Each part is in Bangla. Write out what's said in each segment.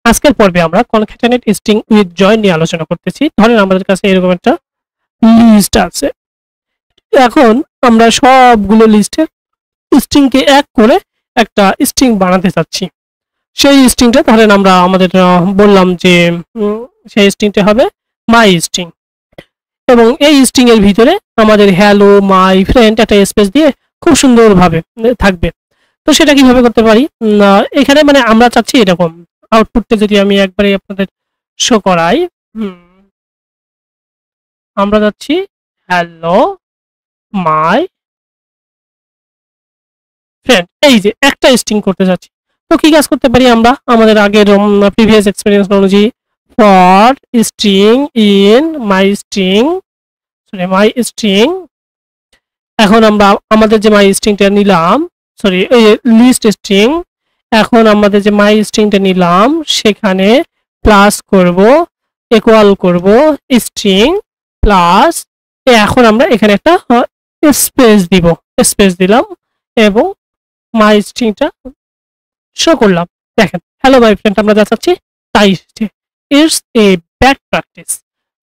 আজকের পর্বে আমরা কনক্যাটেনেট স্ট্রিং উইথ জয়েন নিয়ে আলোচনা করতেছি। ধরেন আমাদের কাছে এরকম একটা লিস্ট আছে, এখন আমরা সবগুলো লিস্টের স্ট্রিংকে এক করে একটা স্ট্রিং বানাতে চাচ্ছি। সেই স্ট্রিংটা ধরেন আমরা আমাদের বললাম যে সেই স্ট্রিংটা হবে মাই স্ট্রিং, এবং এই স্ট্রিং এর ভিতরে আমাদের হ্যালো মাই ফ্রেন্ড একটা স্পেস দিয়ে খুব সুন্দরভাবে থাকবে। তো সেটা কিভাবে করতে পারি, এখানে মানে আমরা চাচ্ছি এরকম আউটপুটটা যদি আমি একবারে আপনাদের শো করাই, আমরা যাচ্ছি হ্যালো মাই ফ্রেন্ড, এই যে একটা স্ট্রিং করতে যাচ্ছি। তো কি কাজ করতে পারি আমরা আমাদের আগের প্রিভিয়াস এক্সপেরিয়েন্স অনুযায়ী, for string in my string, my string. এখন আমরা আমাদের যে মাই স্ট্রিংটা নিলাম, এই লিস্ট স্ট্রিং, এখন আমাদের যে মাই স্ট্রিংটা নিলাম সেখানে প্লাস করব, ইকুয়াল করব স্ট্রিং প্লাস, এখন আমরা এখানে একটা স্পেস দিব, স্পেস দিলাম এবং মাই স্ট্রিংটা শো করলাম। দেখেন হ্যালো মাই ফ্রেন্ড আমরা যা চাচ্ছি তাই it's a bad practice.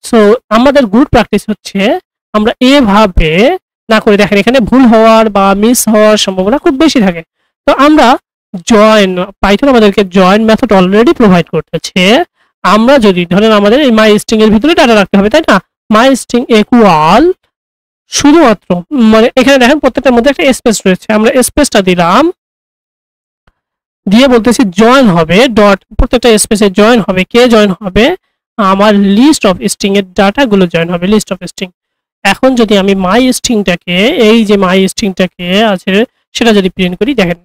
So আমাদের গুড প্র্যাকটিস হচ্ছে আমরা এভাবে না করে, দেখেন এখানে ভুল হওয়ার বা মিস হওয়ার সম্ভাবনা খুব বেশি থাকে। তো আমরা জয়েন, পাইথন আমাদেরকে জয়েন মেথড অলরেডি প্রোভাইড করতেছে। আমরা যদি ধরেন আমাদের এই মাই স্ট্রিং এর ভিতরে ডাটা রাখতে হবে, তাই না? মাই স্ট্রিং ইকুয়াল শুধুমাত্র মানে এখানে দেখেন প্রত্যেকটার মধ্যে একটা স্পেস রয়েছে, আমরা স্পেসটা দিলাম, দিয়ে বলতেছি জয়েন হবে ডট, প্রত্যেকটা স্পেসে জয়েন হবে, কে জয়েন হবে? আমার লিস্ট অফ স্ট্রিং এর ডাটাগুলো জয়েন হবে, লিস্ট অফ স্ট্রিং। এখন যদি আমি মাই স্ট্রিংটাকে, এই যে মাই স্ট্রিংটাকে আছে সেটা যদি প্রিন্ট করি, দেখেন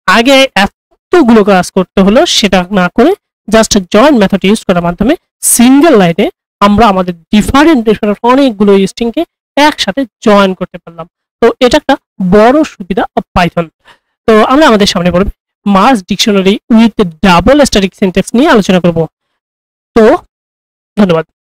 আগে এতগুলো কাজ করতে হলো, সেটা না করে জাস্ট জয়েন মেথড ইউজ করার মাধ্যমে সিঙ্গেল লাইনে আমরা আমাদের ডিফারেন্ট অনেকগুলো স্ট্রিংকে একসাথে জয়েন করতে পারলাম। তো এটা একটা বড় সুবিধা অফ পাইথন। তো আমরা আমাদের সামনে পড়বে merge dictionary with double static syntax নিয়ে আলোচনা করব। তো ধন্যবাদ।